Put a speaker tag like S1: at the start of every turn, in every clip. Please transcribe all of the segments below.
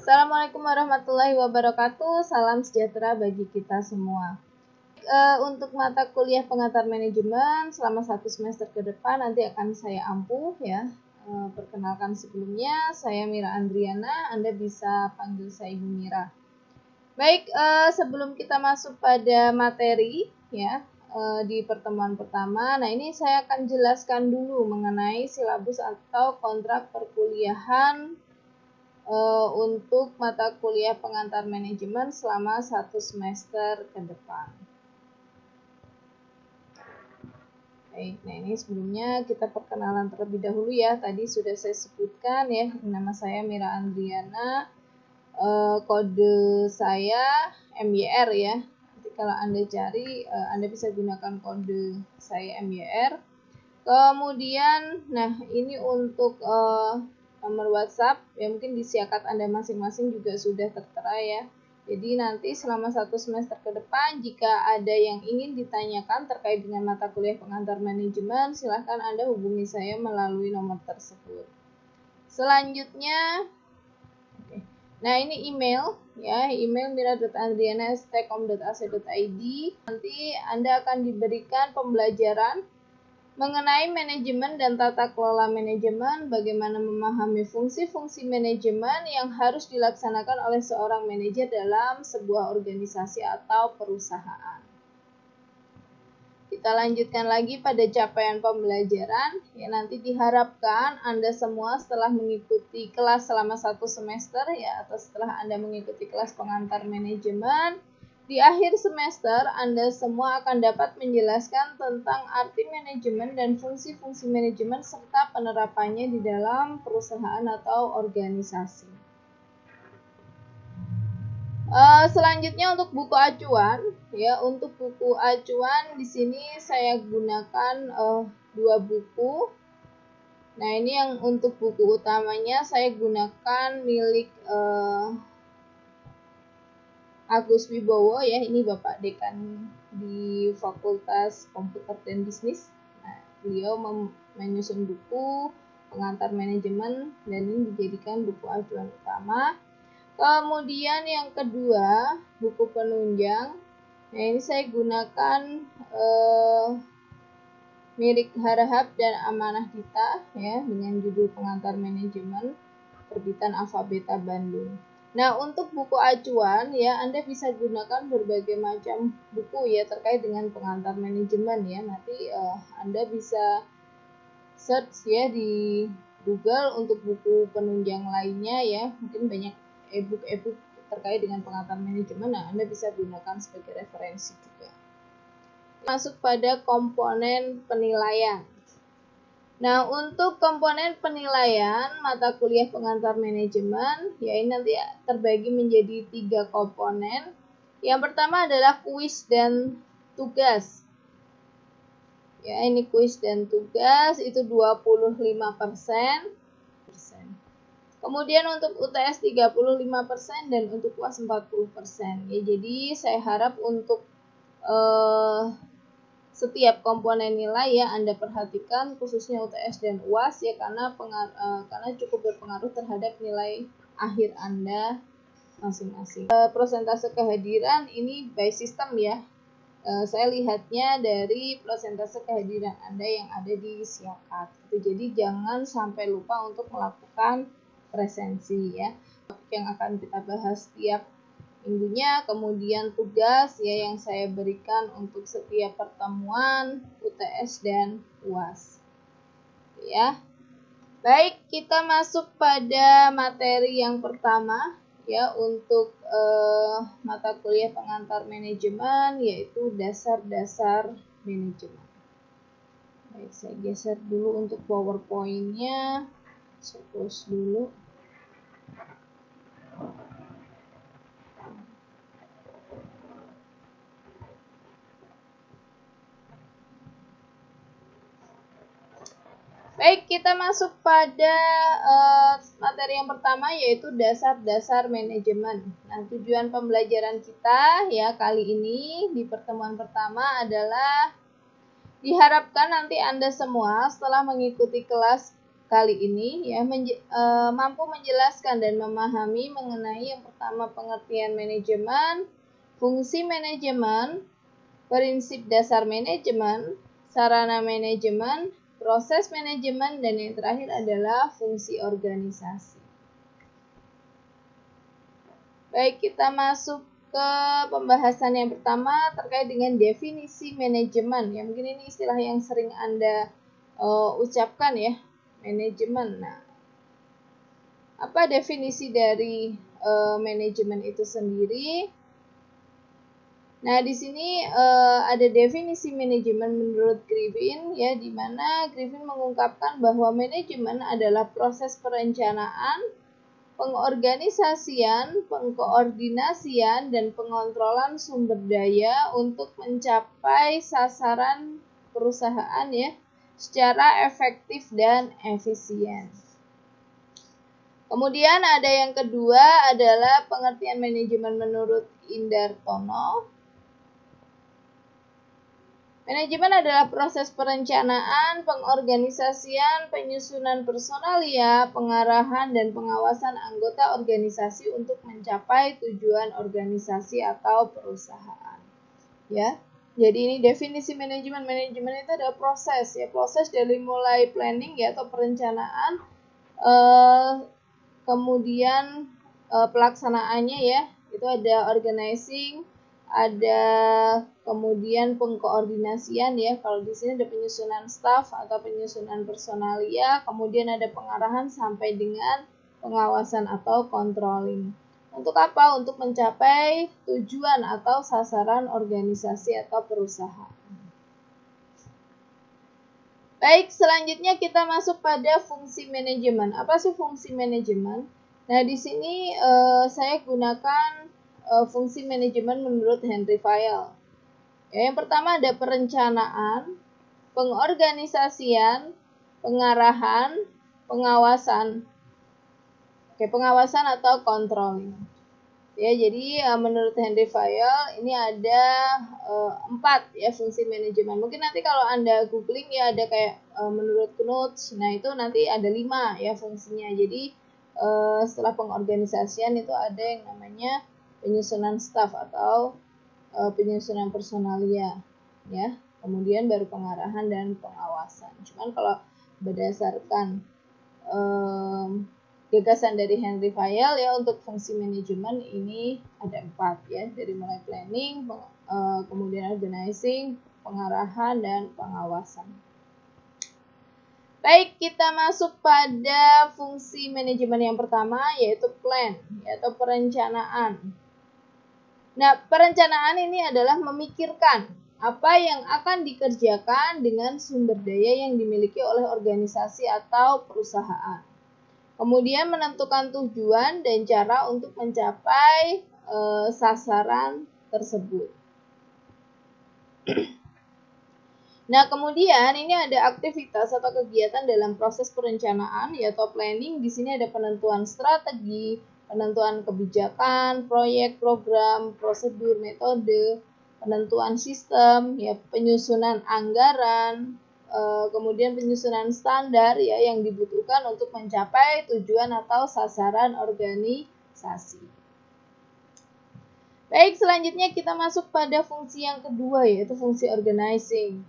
S1: Assalamualaikum warahmatullahi wabarakatuh. Salam sejahtera bagi kita semua. Untuk mata kuliah pengantar manajemen selama 1 semester ke depan nanti akan saya ampuh ya. Perkenalkan sebelumnya, saya Mira Andriana. Anda bisa panggil saya Ibu Mira. Baik, sebelum kita masuk pada materi ya di pertemuan pertama, nah ini saya akan jelaskan dulu mengenai silabus atau kontrak perkuliahan untuk mata kuliah pengantar manajemen selama 1 semester ke depan. Baik, nah ini sebelumnya kita perkenalan terlebih dahulu ya. Tadi sudah saya sebutkan ya, nama saya Mira Andriana, kode saya MYR ya. Nanti kalau Anda cari, Anda bisa gunakan kode saya MYR. Kemudian, nah ini untuk nomor WhatsApp ya, mungkin di siakat Anda masing-masing juga sudah tertera ya. Jadi nanti selama 1 semester ke depan jika ada yang ingin ditanyakan terkait dengan mata kuliah pengantar manajemen, silahkan Anda hubungi saya melalui nomor tersebut. Selanjutnya, nah ini email ya, email mira.andriana@stekom.ac.id. Nanti Anda akan diberikan pembelajaran mengenai manajemen dan tata kelola manajemen, bagaimana memahami fungsi-fungsi manajemen yang harus dilaksanakan oleh seorang manajer dalam sebuah organisasi atau perusahaan. Kita lanjutkan lagi pada capaian pembelajaran. Ya, nanti diharapkan Anda semua setelah mengikuti kelas selama 1 semester ya, atau setelah Anda mengikuti kelas pengantar manajemen, di akhir semester, Anda semua akan dapat menjelaskan tentang arti manajemen dan fungsi-fungsi manajemen serta penerapannya di dalam perusahaan atau organisasi. Selanjutnya untuk buku acuan, ya untuk buku acuan di sini saya gunakan 2 buku. Nah ini yang untuk buku utamanya saya gunakan milik Agus Wibowo ya, ini Bapak Dekan di Fakultas Komputer dan Bisnis. Nah, beliau menyusun buku pengantar manajemen dan ini dijadikan buku acuan utama. Kemudian yang kedua, buku penunjang. Nah, ini saya gunakan Mirik Harahap dan Amanah Dita ya dengan judul pengantar manajemen terbitan Alfabeta Bandung. Nah, untuk buku acuan ya Anda bisa gunakan berbagai macam buku ya terkait dengan pengantar manajemen ya. Nanti Anda bisa search ya di Google untuk buku penunjang lainnya ya. Mungkin banyak e-book terkait dengan pengantar manajemen. Nah, Anda bisa gunakan sebagai referensi juga. Masuk pada komponen penilaian. Nah, untuk komponen penilaian mata kuliah pengantar manajemen, ya ini nanti terbagi menjadi 3 komponen. Yang pertama adalah kuis dan tugas. Ya, ini kuis dan tugas itu 25%. Kemudian untuk UTS 35% dan untuk UAS 40%. Ya, jadi saya harap untuk setiap komponen nilai ya Anda perhatikan khususnya UTS dan UAS ya karena cukup berpengaruh terhadap nilai akhir Anda masing-masing. Persentase kehadiran ini by system ya. Saya lihatnya dari persentase kehadiran Anda yang ada di siakat. Jadi jangan sampai lupa untuk melakukan presensi ya. Yang akan kita bahas setiap minggunya, kemudian tugas ya yang saya berikan untuk setiap pertemuan UTS dan UAS. Ya. Baik, kita masuk pada materi yang pertama ya untuk mata kuliah pengantar manajemen yaitu dasar-dasar manajemen. Baik, saya geser dulu untuk PowerPoint-nya. Saya close dulu. Baik, kita masuk pada materi yang pertama yaitu dasar-dasar manajemen. Nah, tujuan pembelajaran kita ya kali ini di pertemuan pertama adalah diharapkan nanti Anda semua setelah mengikuti kelas kali ini ya mampu menjelaskan dan memahami mengenai yang pertama pengertian manajemen, fungsi manajemen, prinsip dasar manajemen, sarana manajemen, proses manajemen, dan yang terakhir adalah fungsi organisasi. Baik, kita masuk ke pembahasan yang pertama terkait dengan definisi manajemen. Ya, mungkin ini istilah yang sering Anda ucapkan ya, manajemen. Nah, apa definisi dari manajemen itu sendiri? Nah, di sini ada definisi manajemen menurut Griffin ya, di mana Griffin mengungkapkan bahwa manajemen adalah proses perencanaan, pengorganisasian, pengkoordinasian, dan pengontrolan sumber daya untuk mencapai sasaran perusahaan ya secara efektif dan efisien. Kemudian ada yang kedua adalah pengertian manajemen menurut Indartono. Manajemen adalah proses perencanaan, pengorganisasian, penyusunan personalia, pengarahan, dan pengawasan anggota organisasi untuk mencapai tujuan organisasi atau perusahaan. Ya, jadi ini definisi manajemen. Manajemen itu adalah proses ya, proses dari mulai planning ya atau perencanaan, kemudian pelaksanaannya ya, itu ada organizing, ada kemudian pengkoordinasian ya. Kalau di sini ada penyusunan staff atau penyusunan personalia, kemudian ada pengarahan sampai dengan pengawasan atau controlling. Untuk apa? Untuk mencapai tujuan atau sasaran organisasi atau perusahaan. Baik, selanjutnya kita masuk pada fungsi manajemen. Apa sih fungsi manajemen? Nah, di sini saya gunakan fungsi manajemen menurut Henry Fayol. Ya, yang pertama ada perencanaan, pengorganisasian, pengarahan, pengawasan. Pengawasan atau controlling. Ya, jadi menurut Henry Fayol ini ada 4 ya fungsi manajemen. Mungkin nanti kalau Anda googling ya ada kayak menurut Knuth. Nah, itu nanti ada 5 ya fungsinya. Jadi setelah pengorganisasian itu ada yang namanya penyusunan staff atau penyusunan personalia ya, kemudian baru pengarahan dan pengawasan. Cuman kalau berdasarkan gagasan dari Henry Fayol ya, untuk fungsi manajemen ini ada 4 ya, dari mulai planning, kemudian organizing, pengarahan, dan pengawasan. Baik, kita masuk pada fungsi manajemen yang pertama, yaitu plan atau perencanaan. Nah, perencanaan ini adalah memikirkan apa yang akan dikerjakan dengan sumber daya yang dimiliki oleh organisasi atau perusahaan. Kemudian menentukan tujuan dan cara untuk mencapai sasaran tersebut. Nah, kemudian ini ada aktivitas atau kegiatan dalam proses perencanaan yaitu planning. Di sini ada penentuan strategi, penentuan kebijakan, proyek, program, prosedur, metode, penentuan sistem, ya, penyusunan anggaran, kemudian penyusunan standar ya yang dibutuhkan untuk mencapai tujuan atau sasaran organisasi. Baik, selanjutnya kita masuk pada fungsi yang kedua yaitu fungsi organizing.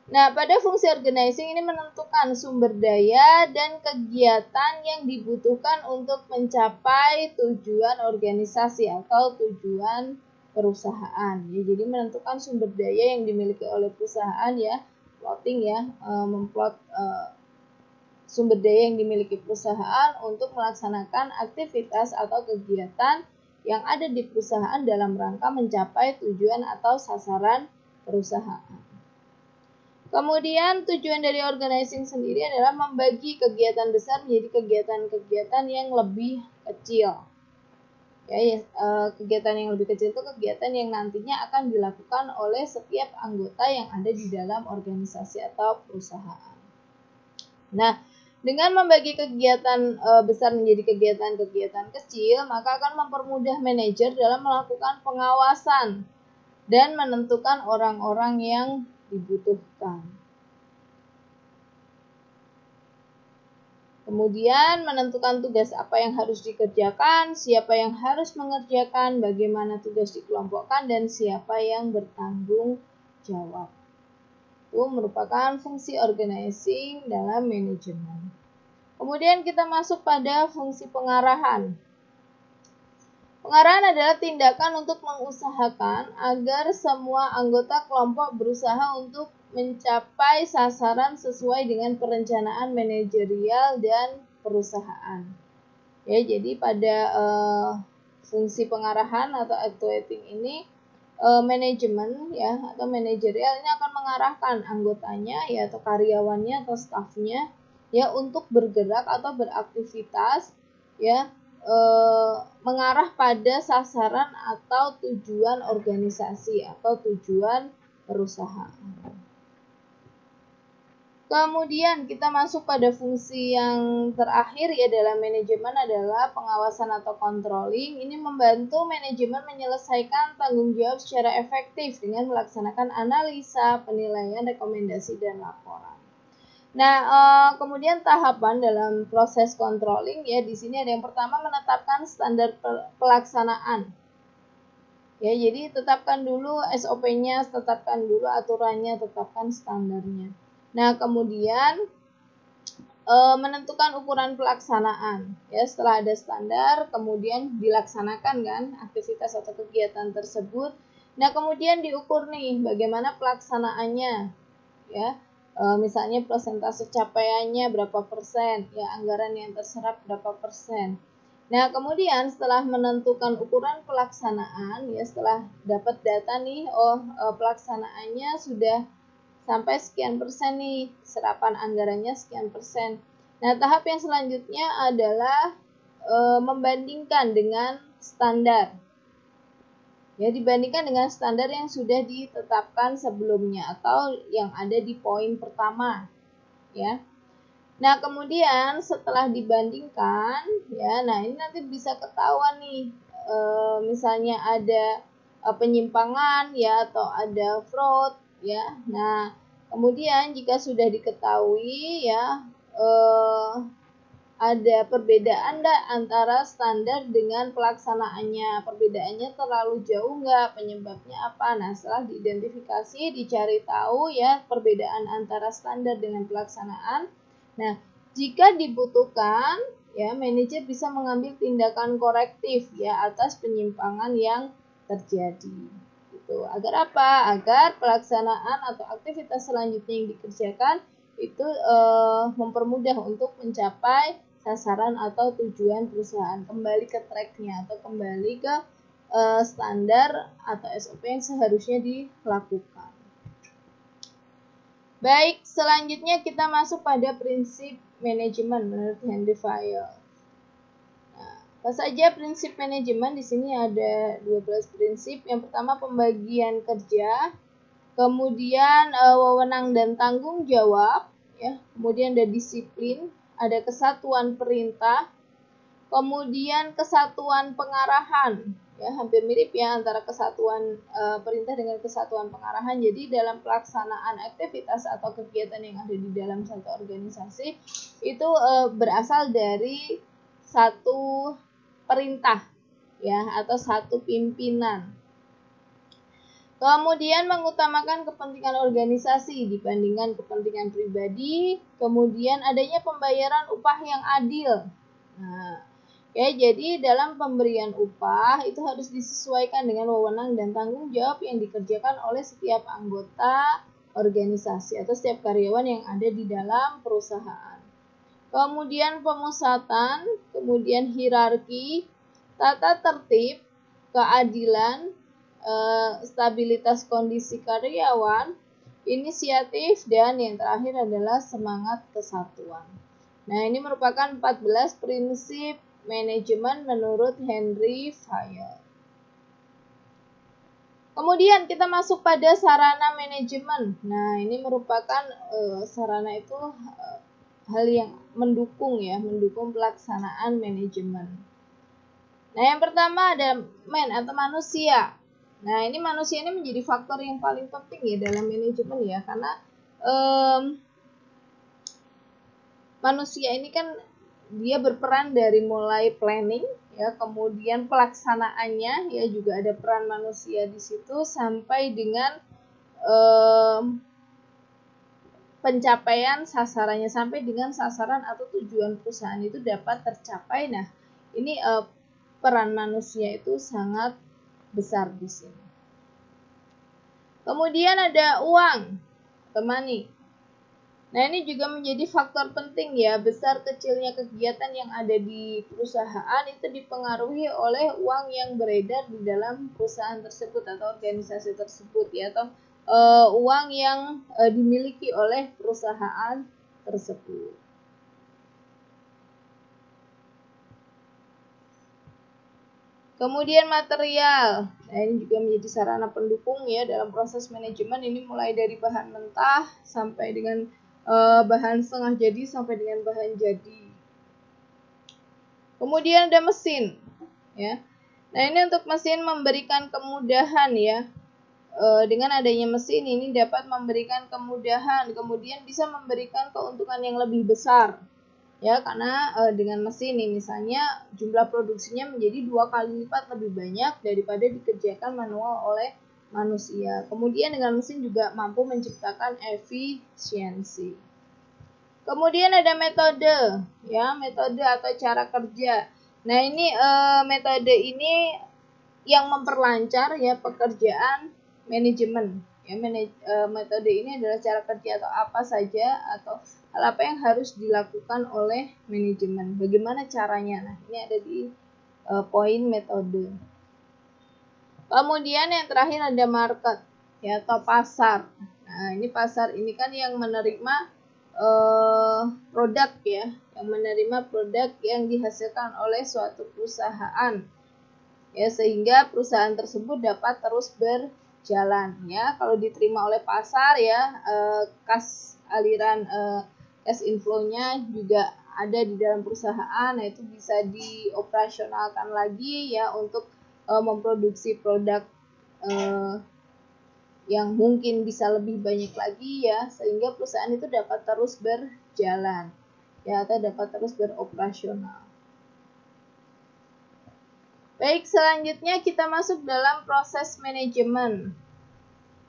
S1: Nah, pada fungsi organizing ini menentukan sumber daya dan kegiatan yang dibutuhkan untuk mencapai tujuan organisasi atau tujuan perusahaan. Ya, jadi menentukan sumber daya yang dimiliki oleh perusahaan ya, plotting ya, memplot sumber daya yang dimiliki perusahaan untuk melaksanakan aktivitas atau kegiatan yang ada di perusahaan dalam rangka mencapai tujuan atau sasaran perusahaan. Kemudian tujuan dari organizing sendiri adalah membagi kegiatan besar menjadi kegiatan-kegiatan yang lebih kecil. Ya, kegiatan yang lebih kecil itu kegiatan yang nantinya akan dilakukan oleh setiap anggota yang ada di dalam organisasi atau perusahaan. Nah, dengan membagi kegiatan besar menjadi kegiatan-kegiatan kecil, maka akan mempermudah manajer dalam melakukan pengawasan dan menentukan orang-orang yang dibutuhkan. Kemudian menentukan tugas apa yang harus dikerjakan, siapa yang harus mengerjakan, bagaimana tugas dikelompokkan, dan siapa yang bertanggung jawab. Itu merupakan fungsi organizing dalam manajemen. Kemudian kita masuk pada fungsi pengarahan. Pengarahan adalah tindakan untuk mengusahakan agar semua anggota kelompok berusaha untuk mencapai sasaran sesuai dengan perencanaan manajerial dan perusahaan. Ya, jadi pada fungsi pengarahan atau actuating ini manajemen ya atau manajerial ini akan mengarahkan anggotanya ya atau karyawannya atau stafnya ya untuk bergerak atau beraktivitas ya mengarah pada sasaran atau tujuan organisasi atau tujuan perusahaan. Kemudian kita masuk pada fungsi yang terakhir ya dalam manajemen adalah pengawasan atau controlling. Ini membantu manajemen menyelesaikan tanggung jawab secara efektif dengan melaksanakan analisa, penilaian, rekomendasi, dan laporan. Nah, kemudian tahapan dalam proses controlling ya di sini ada yang pertama menetapkan standar pelaksanaan. Ya, jadi tetapkan dulu SOP-nya, tetapkan dulu aturannya, tetapkan standarnya. Nah, kemudian menentukan ukuran pelaksanaan. Ya, setelah ada standar, kemudian dilaksanakan kan aktivitas atau kegiatan tersebut. Nah, kemudian diukur nih bagaimana pelaksanaannya. Ya, misalnya persentase capaiannya berapa persen, ya anggaran yang terserap berapa persen. Nah, kemudian setelah menentukan ukuran pelaksanaan, ya setelah dapat data nih, pelaksanaannya sudah sampai sekian persen nih, serapan anggarannya sekian persen. Nah, tahap yang selanjutnya adalah membandingkan dengan standar. Ya, dibandingkan dengan standar yang sudah ditetapkan sebelumnya atau yang ada di poin pertama. Ya. Nah, kemudian setelah dibandingkan, ya, nah ini nanti bisa ketahuan nih, misalnya ada penyimpangan, ya, atau ada fraud, ya. Nah, kemudian jika sudah diketahui, ya, ada perbedaan nggak antara standar dengan pelaksanaannya, perbedaannya terlalu jauh nggak, penyebabnya apa? Nah, setelah diidentifikasi, dicari tahu ya perbedaan antara standar dengan pelaksanaan. Nah, jika dibutuhkan, ya manajer bisa mengambil tindakan korektif ya atas penyimpangan yang terjadi. Gitu. Agar apa? Agar pelaksanaan atau aktivitas selanjutnya yang dikerjakan itu mempermudah untuk mencapai sasaran atau tujuan perusahaan, kembali ke tracknya atau kembali ke standar atau SOP yang seharusnya dilakukan. Baik, selanjutnya kita masuk pada prinsip manajemen menurut Henry Fayol. Nah, apa saja prinsip manajemen? Di sini ada 12 prinsip. Yang pertama pembagian kerja, kemudian wewenang dan tanggung jawab, ya. Kemudian ada disiplin, ada kesatuan perintah, kemudian kesatuan pengarahan. Ya, hampir mirip ya antara kesatuan perintah dengan kesatuan pengarahan. Jadi dalam pelaksanaan aktivitas atau kegiatan yang ada di dalam satu organisasi itu berasal dari satu perintah ya atau satu pimpinan. Kemudian mengutamakan kepentingan organisasi dibandingkan kepentingan pribadi, kemudian adanya pembayaran upah yang adil. Nah, ya, jadi dalam pemberian upah itu harus disesuaikan dengan wewenang dan tanggung jawab yang dikerjakan oleh setiap anggota organisasi atau setiap karyawan yang ada di dalam perusahaan. Kemudian pemusatan, kemudian hierarki, tata tertib, keadilan, stabilitas kondisi karyawan, inisiatif, dan yang terakhir adalah semangat kesatuan. Nah, ini merupakan 14 prinsip manajemen menurut Henry Fayol. Kemudian kita masuk pada sarana manajemen. Nah, ini merupakan sarana itu hal yang mendukung ya, mendukung pelaksanaan manajemen. Nah, yang pertama ada man atau manusia. Nah, ini manusia ini menjadi faktor yang paling penting ya dalam manajemen ya, karena manusia ini kan dia berperan dari mulai planning ya, kemudian pelaksanaannya ya juga ada peran manusia di situ, sampai dengan pencapaian sasarannya, sampai dengan sasaran atau tujuan perusahaan itu dapat tercapai. Nah, ini peran manusia itu sangat besar di sini. Kemudian ada uang atau money. Nah, ini juga menjadi faktor penting ya. Besar kecilnya kegiatan yang ada di perusahaan itu dipengaruhi oleh uang yang beredar di dalam perusahaan tersebut atau organisasi tersebut ya, atau uang yang dimiliki oleh perusahaan tersebut. Kemudian material. Nah, ini juga menjadi sarana pendukung ya dalam proses manajemen. Ini mulai dari bahan mentah sampai dengan bahan setengah jadi sampai dengan bahan jadi. Kemudian ada mesin ya. Nah, ini untuk mesin memberikan kemudahan ya. Dengan adanya mesin ini dapat memberikan kemudahan, kemudian bisa memberikan keuntungan yang lebih besar ya, karena dengan mesin ini misalnya jumlah produksinya menjadi 2 kali lipat lebih banyak daripada dikerjakan manual oleh manusia. Kemudian dengan mesin juga mampu menciptakan efisiensi. Kemudian ada metode ya, metode atau cara kerja. Nah, ini metode ini yang memperlancar ya pekerjaan manajemen ya. Metode ini adalah cara kerja atau apa saja atau hal apa yang harus dilakukan oleh manajemen, bagaimana caranya. Nah, ini ada di poin metode. Kemudian yang terakhir ada market ya, atau pasar. Nah, ini pasar ini kan yang menerima produk ya, yang menerima produk yang dihasilkan oleh suatu perusahaan ya, sehingga perusahaan tersebut dapat terus berjalan ya. Kalau diterima oleh pasar ya, kas aliran cash inflow-nya juga ada di dalam perusahaan. Nah, itu bisa dioperasionalkan lagi ya untuk memproduksi produk yang mungkin bisa lebih banyak lagi ya, sehingga perusahaan itu dapat terus berjalan ya, atau dapat terus beroperasional. Baik, selanjutnya kita masuk dalam proses manajemen.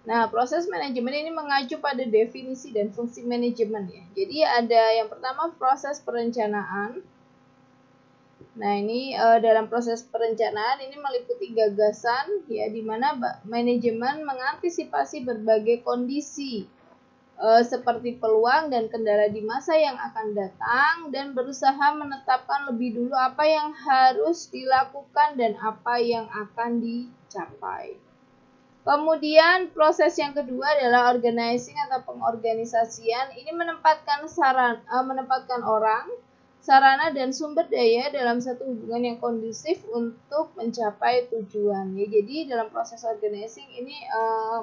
S1: Nah, proses manajemen ini mengacu pada definisi dan fungsi manajemen ya. Jadi ada yang pertama proses perencanaan. Nah, ini dalam proses perencanaan ini meliputi gagasan ya, di mana manajemen mengantisipasi berbagai kondisi seperti peluang dan kendala di masa yang akan datang, dan berusaha menetapkan lebih dulu apa yang harus dilakukan dan apa yang akan dicapai. Kemudian proses yang kedua adalah organizing atau pengorganisasian. Ini menempatkan orang, sarana dan sumber daya dalam satu hubungan yang kondusif untuk mencapai tujuan. Ya, jadi dalam proses organizing ini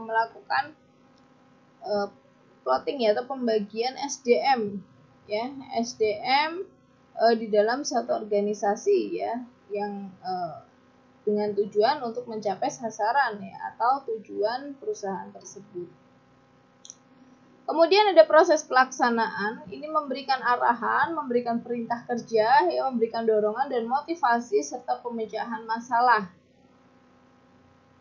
S1: melakukan plotting ya, atau pembagian SDM ya, SDM di dalam satu organisasi ya, yang dengan tujuan untuk mencapai sasaran ya, atau tujuan perusahaan tersebut. Kemudian ada proses pelaksanaan. Ini memberikan arahan, memberikan perintah kerja ya, memberikan dorongan dan motivasi serta pemecahan masalah.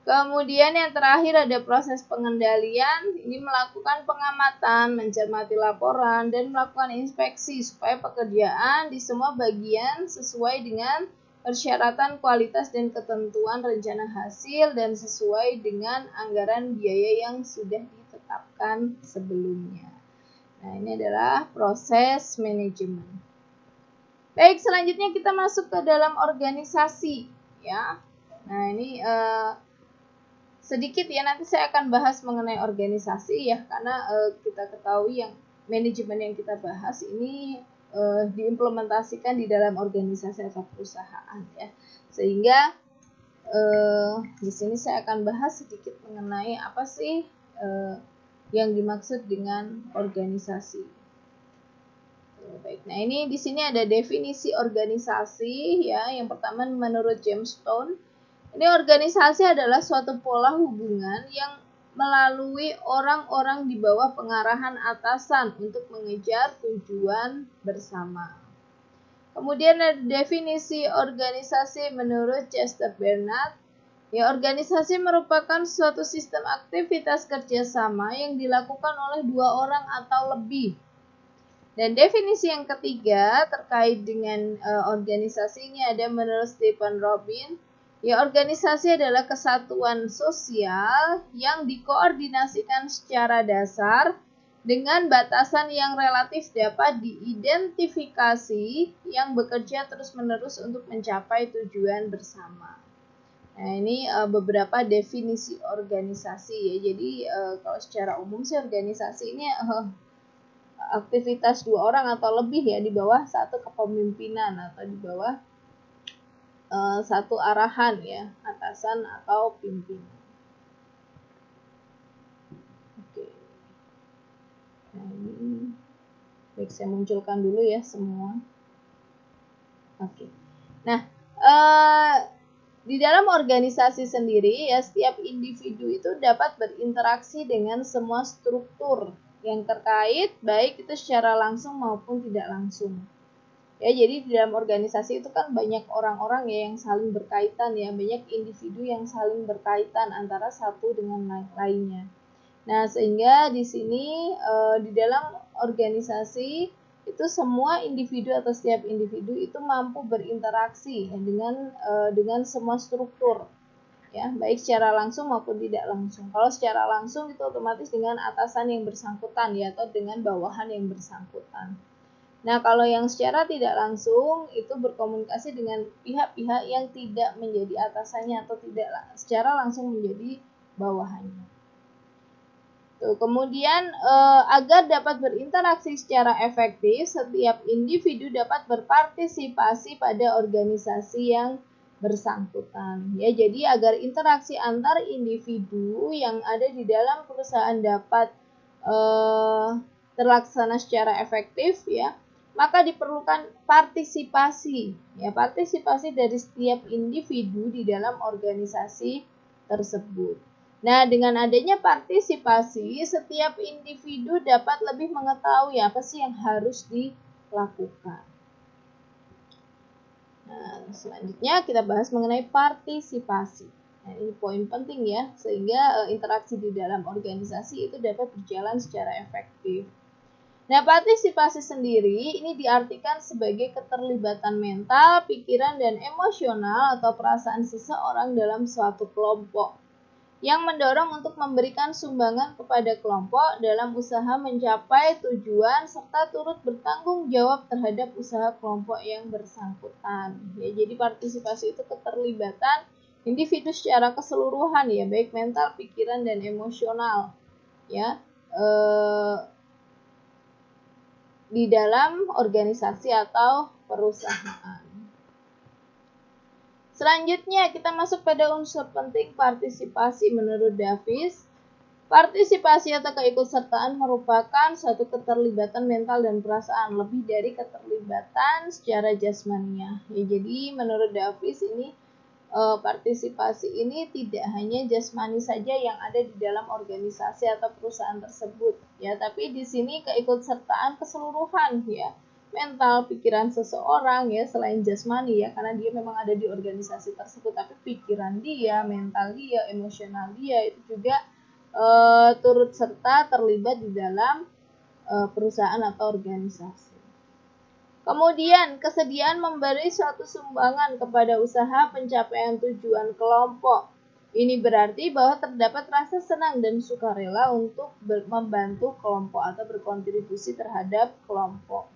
S1: Kemudian yang terakhir ada proses pengendalian. Ini melakukan pengamatan, mencermati laporan, dan melakukan inspeksi supaya pekerjaan di semua bagian sesuai dengan persyaratan kualitas dan ketentuan rencana hasil dan sesuai dengan anggaran biaya yang sudah ditetapkan sebelumnya. Nah, ini adalah proses manajemen. Baik, selanjutnya kita masuk ke dalam organisasi ya. Nah, ini sedikit ya, nanti saya akan bahas mengenai organisasi ya, karena kita ketahui yang manajemen yang kita bahas ini diimplementasikan di dalam organisasi atau perusahaan ya, sehingga di sini saya akan bahas sedikit mengenai apa sih yang dimaksud dengan organisasi. Baik, nah ini di sini ada definisi organisasi ya. Yang pertama menurut James Stone, ini organisasi adalah suatu pola hubungan yang melalui orang-orang di bawah pengarahan atasan untuk mengejar tujuan bersama. Kemudian ada definisi organisasi menurut Chester Bernard. Ya, organisasi merupakan suatu sistem aktivitas kerjasama yang dilakukan oleh dua orang atau lebih. Dan definisi yang ketiga terkait dengan organisasi ini ada menurut Stephen Robin. Ya, organisasi adalah kesatuan sosial yang dikoordinasikan secara dasar dengan batasan yang relatif dapat diidentifikasi yang bekerja terus-menerus untuk mencapai tujuan bersama. Nah, ini beberapa definisi organisasi ya. Jadi kalau secara umum sih organisasi ini aktivitas dua orang atau lebih ya di bawah satu kepemimpinan atau di bawah satu arahan ya, atasan atau pimpinan. Oke. Nah, ini baik, saya munculkan dulu ya semua. Oke. Nah, di dalam organisasi sendiri ya, setiap individu itu dapat berinteraksi dengan semua struktur yang terkait, baik itu secara langsung maupun tidak langsung. Ya, jadi di dalam organisasi itu kan banyak orang-orang ya yang saling berkaitan ya, banyak individu yang saling berkaitan antara satu dengan lainnya. Nah, sehingga di sini di dalam organisasi itu semua individu atau setiap individu itu mampu berinteraksi ya, dengan semua struktur ya, baik secara langsung maupun tidak langsung. Kalau secara langsung itu otomatis dengan atasan yang bersangkutan ya, atau dengan bawahan yang bersangkutan. Nah, kalau yang secara tidak langsung itu berkomunikasi dengan pihak-pihak yang tidak menjadi atasannya atau tidak secara langsung menjadi bawahannya. Kemudian agar dapat berinteraksi secara efektif, setiap individu dapat berpartisipasi pada organisasi yang bersangkutan. Ya, jadi agar interaksi antar individu yang ada di dalam perusahaan dapat terlaksana secara efektif ya, maka diperlukan partisipasi. Ya, partisipasi dari setiap individu di dalam organisasi tersebut. Nah, dengan adanya partisipasi, setiap individu dapat lebih mengetahui apa sih yang harus dilakukan. Nah, selanjutnya kita bahas mengenai partisipasi. Nah, ini poin penting ya, sehingga interaksi di dalam organisasi itu dapat berjalan secara efektif. Nah, partisipasi sendiri ini diartikan sebagai keterlibatan mental, pikiran, dan emosional atau perasaan seseorang dalam suatu kelompok yang mendorong untuk memberikan sumbangan kepada kelompok dalam usaha mencapai tujuan serta turut bertanggung jawab terhadap usaha kelompok yang bersangkutan. Ya, jadi partisipasi itu keterlibatan individu secara keseluruhan ya, baik mental, pikiran, dan emosional ya, di dalam organisasi atau perusahaan. Selanjutnya kita masuk pada unsur penting partisipasi menurut Davis. Partisipasi atau keikutsertaan merupakan suatu keterlibatan mental dan perasaan lebih dari keterlibatan secara jasmania. Ya, jadi menurut Davis ini partisipasi ini tidak hanya jasmani saja yang ada di dalam organisasi atau perusahaan tersebut ya, tapi di sini keikutsertaan keseluruhan ya, mental, pikiran seseorang ya, selain jasmani ya, karena dia memang ada di organisasi tersebut, tapi pikiran dia, mental dia, emosional dia itu juga turut serta terlibat di dalam perusahaan atau organisasi. Kemudian, kesediaan memberi suatu sumbangan kepada usaha pencapaian tujuan kelompok. Ini berarti bahwa terdapat rasa senang dan sukarela untuk membantu kelompok atau berkontribusi terhadap kelompok.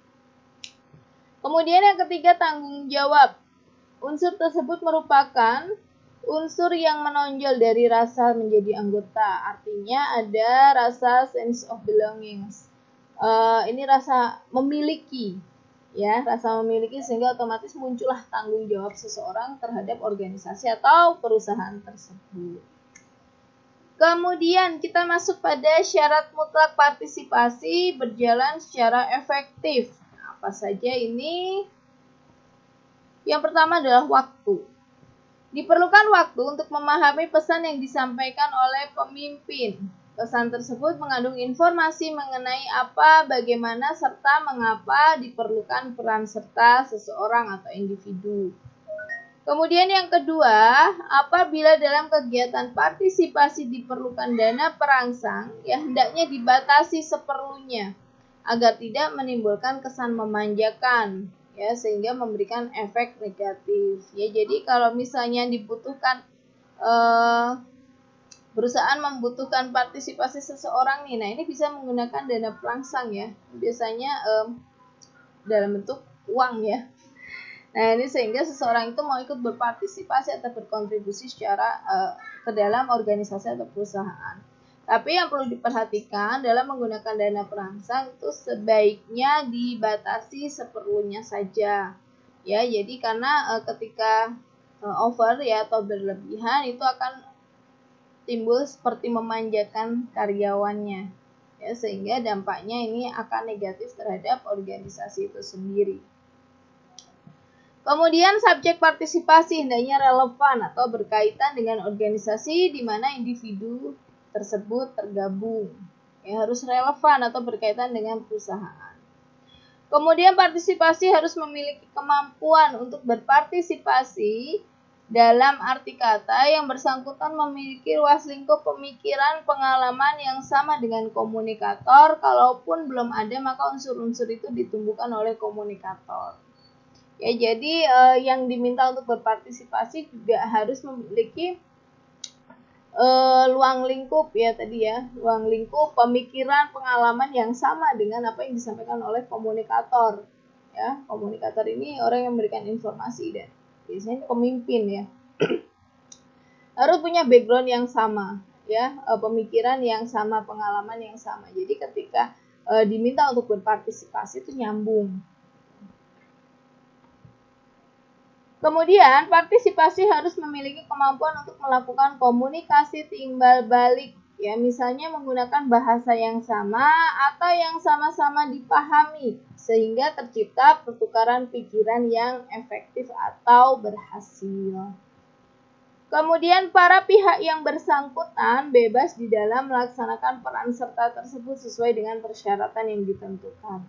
S1: Kemudian yang ketiga, tanggung jawab. Unsur tersebut merupakan unsur yang menonjol dari rasa menjadi anggota. Artinya ada rasa sense of belongings. Ini rasa memiliki, ya, rasa memiliki, sehingga otomatis muncullah tanggung jawab seseorang terhadap organisasi atau perusahaan tersebut. Kemudian kita masuk pada syarat mutlak partisipasi berjalan secara efektif. Apa saja ini? Yang pertama adalah waktu. Diperlukan waktu untuk memahami pesan yang disampaikan oleh pemimpin. Pesan tersebut mengandung informasi mengenai apa, bagaimana, serta mengapa diperlukan peran serta seseorang atau individu. Kemudian yang kedua, apabila dalam kegiatan partisipasi diperlukan dana perangsang, ya hendaknya dibatasi seperlunya agar tidak menimbulkan kesan memanjakan, ya sehingga memberikan efek negatif. Ya, jadi kalau misalnya dibutuhkan perusahaan membutuhkan partisipasi seseorang nih, nah ini bisa menggunakan dana perangsang ya, biasanya dalam bentuk uang ya. Nah ini sehingga seseorang itu mau ikut berpartisipasi atau berkontribusi secara ke dalam organisasi atau perusahaan. Tapi yang perlu diperhatikan dalam menggunakan dana perangsang itu sebaiknya dibatasi seperlunya saja. Ya, jadi karena ketika over ya atau berlebihan itu akan timbul seperti memanjakan karyawannya. Ya, sehingga dampaknya ini akan negatif terhadap organisasi itu sendiri. Kemudian subjek partisipasi hendaknya relevan atau berkaitan dengan organisasi di mana individu tersebut tergabung. Ya, harus relevan atau berkaitan dengan perusahaan. Kemudian partisipasi harus memiliki kemampuan untuk berpartisipasi dalam arti kata yang bersangkutan memiliki ruas lingkup pemikiran, pengalaman yang sama dengan komunikator. Kalaupun belum ada, maka unsur-unsur itu ditumbuhkan oleh komunikator. Ya, jadi yang diminta untuk berpartisipasi juga harus memiliki ruang lingkup ya tadi ya, ruang lingkup pemikiran, pengalaman yang sama dengan apa yang disampaikan oleh komunikator. Ya, komunikator ini orang yang memberikan informasi dan biasanya pemimpin ya. Harus punya background yang sama ya, pemikiran yang sama, pengalaman yang sama. Jadi ketika diminta untuk berpartisipasi itu nyambung. Kemudian, partisipasi harus memiliki kemampuan untuk melakukan komunikasi timbal balik, ya misalnya menggunakan bahasa yang sama atau yang sama-sama dipahami, sehingga tercipta pertukaran pikiran yang efektif atau berhasil. Kemudian, para pihak yang bersangkutan bebas di dalam melaksanakan peran serta tersebut sesuai dengan persyaratan yang ditentukan.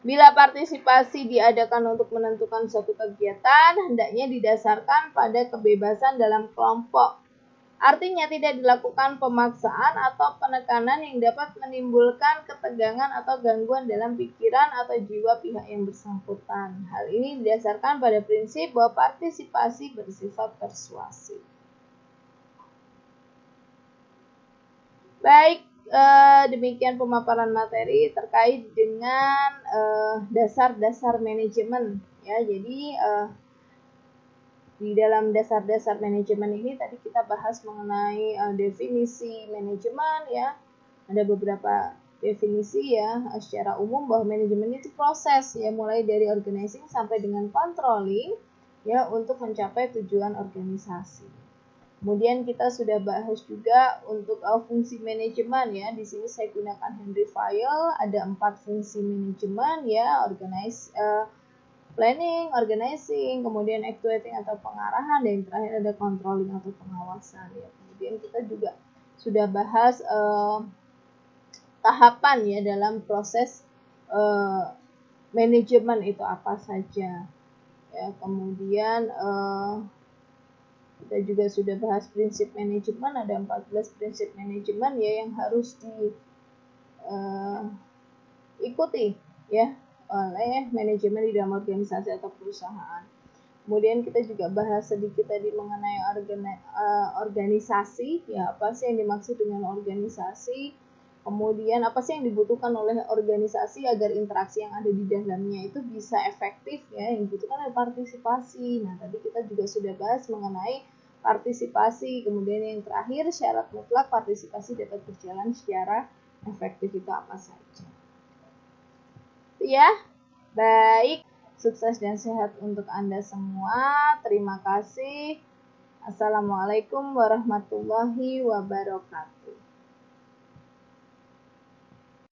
S1: Bila partisipasi diadakan untuk menentukan suatu kegiatan, hendaknya didasarkan pada kebebasan dalam kelompok. Artinya tidak dilakukan pemaksaan atau penekanan yang dapat menimbulkan ketegangan atau gangguan dalam pikiran atau jiwa pihak yang bersangkutan. Hal ini didasarkan pada prinsip bahwa partisipasi bersifat persuasif. Baik, demikian pemaparan materi terkait dengan dasar-dasar manajemen ya. Jadi di dalam dasar-dasar manajemen ini tadi kita bahas mengenai definisi manajemen ya. Ada beberapa definisi ya secara umum bahwa manajemen itu proses ya, mulai dari organizing sampai dengan controlling ya untuk mencapai tujuan organisasi. Kemudian kita sudah bahas juga untuk fungsi manajemen ya. Di sini saya gunakan Henry Fayol, ada 4 fungsi manajemen ya, planning, organizing, kemudian actuating atau pengarahan, dan yang terakhir ada controlling atau pengawasan ya. Kemudian kita juga sudah bahas tahapan ya dalam proses manajemen itu apa saja ya. Kemudian kita juga sudah bahas prinsip manajemen, ada 14 prinsip manajemen ya yang harus diikuti ya oleh manajemen di dalam organisasi atau perusahaan. Kemudian kita juga bahas sedikit tadi mengenai organisasi ya, apa sih yang dimaksud dengan organisasi, kemudian apa sih yang dibutuhkan oleh organisasi agar interaksi yang ada di dalamnya itu bisa efektif ya, yang dibutuhkan adalah partisipasi. Nah tadi kita juga sudah bahas mengenai partisipasi, kemudian yang terakhir syarat mutlak partisipasi dapat berjalan secara efektif itu apa saja. Ya, baik, sukses dan sehat untuk Anda semua. Terima kasih. Assalamualaikum warahmatullahi wabarakatuh.